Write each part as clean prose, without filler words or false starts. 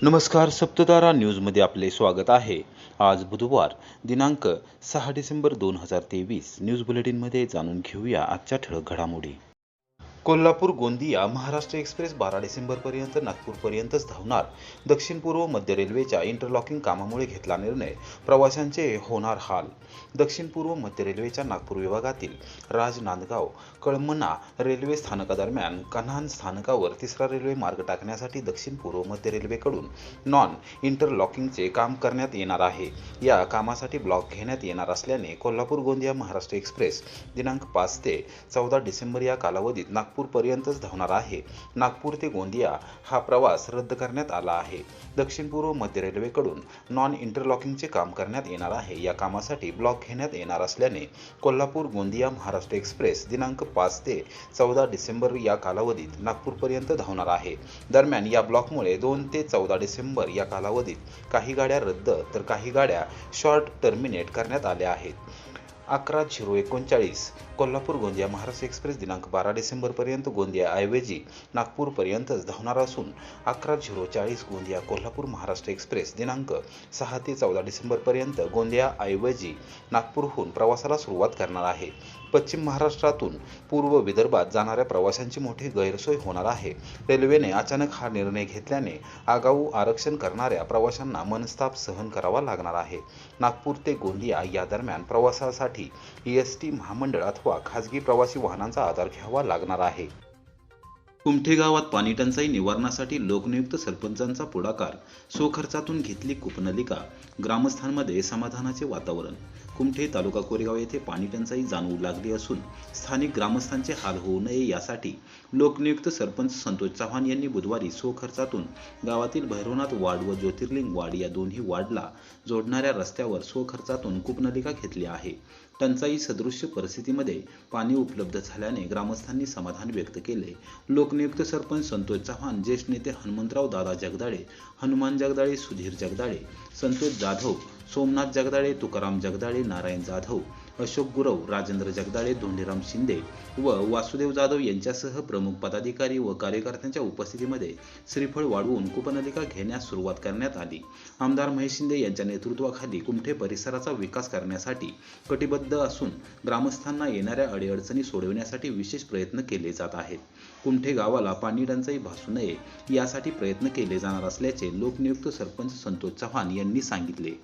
नमस्कार, सप्ततारा न्यूजमध्ये आपले स्वागत आहे. आज बुधवार दिनांक 6 डिसेंबर 2023. न्यूज बुलेटिनमध्ये जाणून घेऊया आजच्या ठळक घडामोडी. कोल्हापूर गोंदिया महाराष्ट्र एक्सप्रेस 12 डिसेंबरपर्यंत नागपूरपर्यंतच धावणार. दक्षिण पूर्व मध्य रेल्वेच्या इंटरलॉकिंग कामामुळे घेतला निर्णय, प्रवाशांचे होणार हाल. दक्षिण पूर्व मध्य रेल्वेच्या नागपूर विभागातील राजनांदगाव कळमना रेल्वे स्थानकादरम्यान कन्हान स्थानकावर तिसरा रेल्वे मार्ग टाकण्यासाठी दक्षिण पूर्व मध्य रेल्वेकडून नॉन इंटरलॉकिंगचे काम करण्यात येणार आहे. या कामासाठी ब्लॉक घेण्यात येणार असल्याने कोल्हापूर गोंदिया महाराष्ट्र एक्सप्रेस दिनांक 5 ते 14 डिसेंबर या कालावधीत नागपूरपर्यंतच धावणार आहे. नागपूर ते गोंदिया हा प्रवास रद्द करण्यात आला आहे. दक्षिण पूर्व मध्य रेल्वेकडून नॉन इंटरलॉकिंगचे काम करण्यात येणार आहे. या कामासाठी ब्लॉक घेण्यात येणार असल्याने कोल्हापूर गोंदिया महाराष्ट्र एक्सप्रेस दिनांक 5 ते 14 डिसेंबर या कालावधीत नागपूरपर्यंत धावणार आहे. दरम्यान या ब्लॉकमुळे 2 ते 14 डिसेंबर या कालावधीत काही गाड्या रद्द तर काही गाड्या शॉर्ट टर्मिनेट करण्यात आल्या आहेत. 11:39 कोल्हापूर गोंदिया महाराष्ट्र एक्सप्रेस दिनांक 12 डिसेंबरपर्यंत गोंदियाऐवजी नागपूरपर्यंतच धावणार असून 11:40 गोंदिया कोल्हापूर महाराष्ट्र एक्सप्रेस दिनांक 6 ते 14 डिसेंबरपर्यंत गोंदियाऐवजी नागपूरहून प्रवासाला सुरुवात करणार आहे. पश्चिम महाराष्ट्रातून पूर्व विदर्भात जाणाऱ्या प्रवाशांची मोठी गैरसोय होणार आहे. रेल्वेने अचानक हा निर्णय घेतल्याने आगाऊ आरक्षण करणाऱ्या प्रवाशांना मनस्ताप सहन करावा लागणार आहे. नागपूर ते गोंदिया या दरम्यान प्रवासासाठी एसटी महामंडळ अथवा खासगी प्रवासी वाहनांचा आधार घ्यावा लागणार आहे. कुमठे गावात पाणी टंचाई निवारणासाठी लोकनियुक्त सरपंचांचा पुढाकार, स्वखर्चातून घेतली कूपनलिका, ग्रामस्थांमध्ये समाधानाचे वातावरण. कुमठे तालुका कोरेगाव येथे पाणी टंचाई जाणवू लागली असून स्थानिक ग्रामस्थांचे हाल होऊ नये यासाठी लोकनियुक्त सरपंच संतोष चव्हाण यांनी बुधवारी स्वखर्चातून गावातील भैरवनाथ वार्ड व ज्योतिर्लिंग वार्ड या दोन्ही वार्डला जोडणाऱ्या रस्त्यावर स्वखर्चातून कूपनलिका घेतली आहे. टंचाई सदृश्य परिस्थितीमध्ये पाणी उपलब्ध झाल्याने ग्रामस्थांनी समाधान व्यक्त केले. लोकनियुक्त सरपंच संतोष चव्हाण, ज्येष्ठ नेते हनुमंतराव दादा जगदाळे, हनुमान जगदाळे, सुधीर जगदाळे, संतोष जाधव, सोमनाथ जगदाळे, तुकाराम जगदाळे, नारायण जाधव, अशोक गुरव, राजेंद्र जगदाळे, धोंडीराम शिंदे व वासुदेव जाधव यांच्यासह प्रमुख पदाधिकारी व कार्यकर्त्यांच्या उपस्थितीमध्ये श्रीफळ वाढवून कूपनलिका घेण्यास सुरुवात करण्यात आली. आमदार महेश शिंदे यांच्या नेतृत्वाखाली कुमठे परिसराचा विकास करण्यासाठी कटिबद्ध असून ग्रामस्थांना येणाऱ्या अडीअडचणी सोडविण्यासाठी विशेष प्रयत्न केले जात आहेत. कुमठे गावाला पाणी टंचाई भासू नये यासाठी प्रयत्न केले जाणार असल्याचे लोकनियुक्त सरपंच संतोष चव्हाण यांनी सांगितले.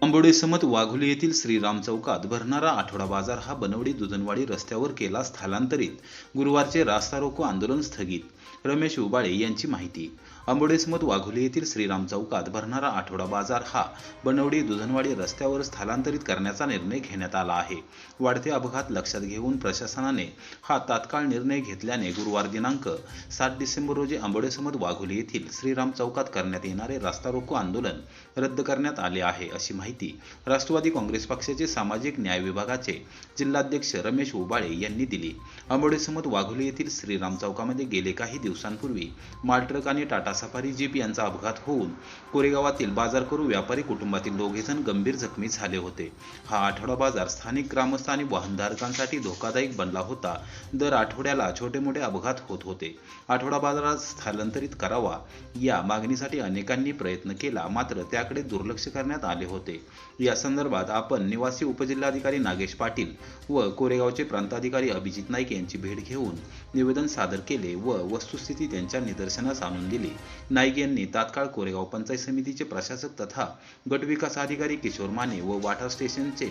आंबोडे समत वाघोली येथील श्रीराम चौकात भरणारा आठवडा बाजार हा बनवडी दुधनवाडी रस्त्यावर केला स्थलांतरित. गुरुवारचे रास्ता रोको आंदोलन स्थगित. रमेश उबाळे यांची माहिती. आंबोडे समत वाघोली येथील श्रीराम चौकात भरणारा आठवडा बाजार हा बनवडी दुधनवाडी रस्त्यावर स्थलांतरित करण्याचा निर्णय घेण्यात आला आहे. वाढते अपघात लक्षात घेऊन प्रशासनाने हा तात्काळ निर्णय घेतल्याने गुरुवार दिनांक 7 डिसेंबर रोजी आंबोडे समत वाघोली येथील श्रीराम चौकात करण्यात येणारे रास्ता रोको आंदोलन रद्द करण्यात आले आहे, अशी माहिती राष्ट्रवादी काँग्रेस पक्षाचे सामाजिक न्याय विभागाचे जिल्हाध्यक्ष रमेश उबाळे यांनी दिली. आंबोडे समत वाघोली येथील श्रीराम चौकामध्ये गेले काही दिवसांपूर्वी मालट्रक आणि टाटा सफारी जीप यांचा अपघात होऊन कोरेगावातील बाजार करू व्यापारी कुटुंबातील दोघेजण गंभीर जखमी झाले होते. हा आठवडा बाजार स्थानिक ग्रामस्थ आणि वाहनधारकांसाठी धोकादायक बनला होता. दर आठवड्याला छोटे मोठे अपघात होत होते. आठवडा बाजारात स्थलांतरित करावा या मागणीसाठी अनेकांनी प्रयत्न केला, मात्र त्याकडे दुर्लक्ष करण्यात आले होते. या संदर्भात आपण निवासी उपजिल्हाधिकारी नागेश पाटील व कोरेगावचे प्रांताधिकारी अभिजित नाईक यांची भेट घेऊन निवेदन सादर केले व वस्तुस्थिती त्यांच्या निदर्शनास आणून दिली. नाईक यांनी तात्काळ कोरेगाव पंचायत समितीचे प्रशासक तथा गटविकास अधिकारी किशोर माने व वाटर स्टेशनचे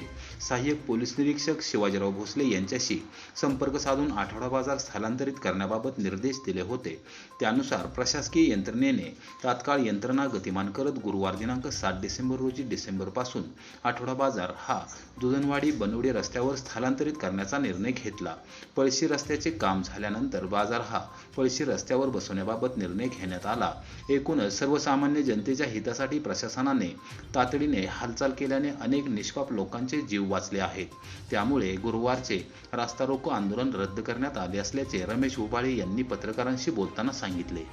सहाय्यक पोलीस निरीक्षक शिवाजीराव भोसले यांच्याशी संपर्क साधून आठवडा बाजार स्थलांतरित करण्याबाबत निर्देश दिले होते. त्यानुसार प्रशासकीय यंत्रणेने तात्काळ यंत्रणा गतिमान करत गुरुवार दिनांक 7 डिसेंबर रोजी डिसेंबरपासून आठवडा बाजार हा दुधनवाडी बनवडी रस्त्यावर स्थलांतरित करण्याचा निर्णय घेतला. पळशी रस्त्याचे काम झाल्यानंतर बाजार हा पळशी रस्त्यावर बसवण्याबाबत निर्णय घेण्यात आला. एकूणच सर्वसामान्य जनतेच्या हितासाठी प्रशासनाने तातडीने हालचाल केल्याने अनेक निष्पाप लोकांचे जीव वाचले आहेत. त्यामुळे गुरुवारचे रास्ता रोको आंदोलन रद्द करण्यात आले असल्याचे रमेश उबाळे यांनी पत्रकारांशी बोलताना सांगितले.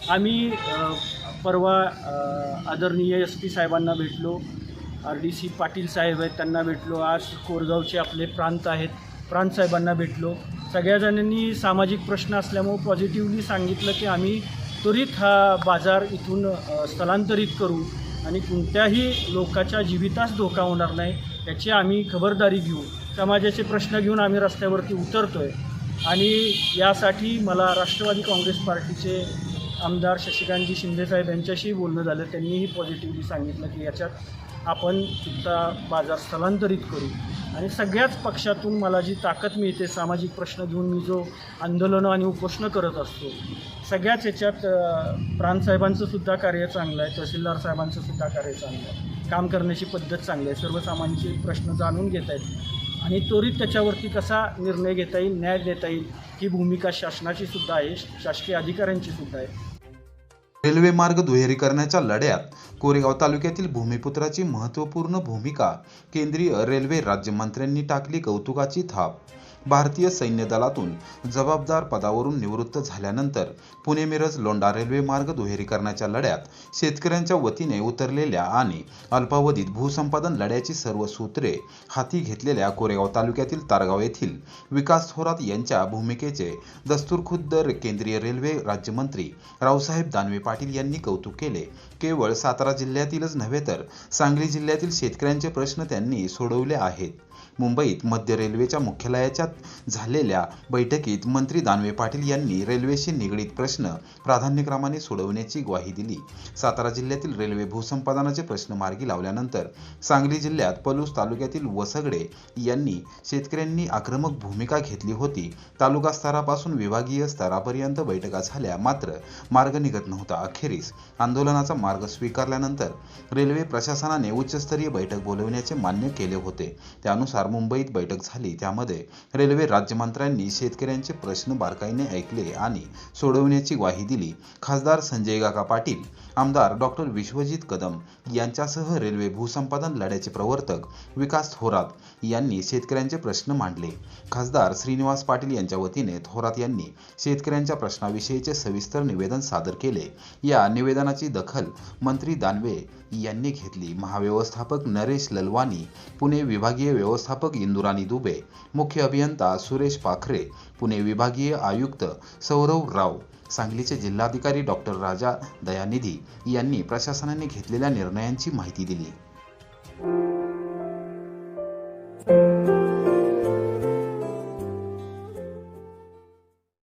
आम्ही परवा आदरणीय SP साहेबांना भेटलो, RDC पाटील साहेब आहेत त्यांना भेटलो, आज कोरेगावचे आपले प्रांत आहेत प्रांत साहेबांना भेटलो. सगळ्या जणांनी सामाजिक प्रश्न असल्यामुळे पॉझिटिव्हली सांगितलं की आम्ही त्वरित हा बाजार इथून स्थलांतरित करू आणि कोणत्याही लोकाच्या जीवितास धोका होणार नाही याची आम्ही खबरदारी घेऊ. समाजाचे प्रश्न घेऊन आम्ही रस्त्यावरती उतरतो आहे आणि यासाठी मला राष्ट्रवादी काँग्रेस पार्टीचे आमदार शशिकांतजी शिंदेसाहेब यांच्याशी बोलणं झालं. त्यांनीही पॉझिटिव्हली सांगितलं की याच्यात आपण तुमचा बाजार स्थलांतरित करू आणि सगळ्याच पक्षातून मला जी ताकद मिळते सामाजिक प्रश्न घेऊन मी जो आंदोलनं आणि उपोषणं करत असतो सगळ्याच याच्यात प्रांतसाहेबांचं सुद्धा कार्य चांगलं आहे, तहसीलदार साहेबांचं सुद्धा कार्य चांगलं आहे, काम करण्याची पद्धत चांगली आहे, सर्वसामान्यांचे प्रश्न जाणून घेता येतील आणि त्वरित त्याच्यावरती कसा निर्णय घेता येईल, न्याय देता येईल ही भूमिका शासनाची सुद्धा आहे, शासकीय अधिकाऱ्यांची सुद्धा आहे. रेल्वे मार्ग दुहेरीकरणाच्या लढ्यात कोरेगाव तालुक्यातील भूमिपुत्राची महत्त्वपूर्ण भूमिका केंद्रीय रेल्वे राज्यमंत्र्यांनी टाकली कौतुकाची थाप. भारतीय सैन्य दलातून जबाबदार पदावरून निवृत्त झाल्यानंतर पुणे मिरज लोंढा रेल्वे मार्ग दुहेरीकरणाच्या लढ्यात शेतकऱ्यांच्या वतीने उतरलेल्या आणि अल्पावधीत भूसंपादन लढ्याची सर्व सूत्रे हाती घेतलेल्या कोरेगाव तालुक्यातील तारगाव येथील विकास थोरात यांच्या भूमिकेचे दस्तूरखुद्द केंद्रीय रेल्वे राज्यमंत्री रावसाहेब दानवे पाटील यांनी कौतुक केले. केवळ सातारा जिल्ह्यातीलच नव्हे तर सांगली जिल्ह्यातील शेतकऱ्यांचे प्रश्न त्यांनी सोडवले आहेत. मुंबईत मध्य रेल्वेच्या मुख्यालयाच्या झालेल्या बैठकीत मंत्री दानवे पाटील यांनी रेल्वेशी निगडीत प्रश्न प्राधान्यक्रमाने सोडवण्याची ग्वाही दिली. सातारा जिल्ह्यातील रेल्वे भूसंपादनाचे प्रश्न मार्गी लावल्यानंतर सांगली जिल्ह्यात पलूस तालुक्यातील वसगडे यांनी शेतकऱ्यांनी आक्रमक भूमिका घेतली होती. तालुका स्तरापासून विभागीय स्तरापर्यंत बैठका झाल्या मात्र मार्ग निघत नव्हता. अखेरीस आंदोलनाचा मार्ग स्वीकारल्यानंतर रेल्वे प्रशासनाने उच्चस्तरीय बैठक बोलवण्याचे मान्य केले होते. त्यानुसार मुंबईत बैठक झाली. त्यामध्ये रेल्वे राज्यमंत्र्यांनी शेतकऱ्यांचे प्रश्न बारकाईने ऐकले आणि सोडवण्याची ग्वाही दिली. खासदार संजय काका पाटील, आमदार डॉक्टर विश्वजित कदम यांच्यासह रेल्वे भूसंपादन लढ्याचे प्रवर्तक विकास थोरात यांनी शेतकऱ्यांचे प्रश्न मांडले. खासदार श्रीनिवास पाटील यांच्या वतीने थोरात यांनी शेतकऱ्यांच्या प्रश्नाविषयीचे सविस्तर निवेदन सादर केले. या निवेदनाची दखल मंत्री दानवे यांनी घेतली. महाव्यवस्थापक नरेश ललवानी, पुणे विभागीय व्यवस्थापक इंदुराणी दुबे, मुख्य अभियंता सुरेश पाखरे, पुणे विभागीय आयुक्त सौरव राव, सांगलीचे जिल्हाधिकारी डॉक्टर राजा दयानिधी यांनी प्रशासनाने घेतलेल्या निर्णयांची माहिती दिली.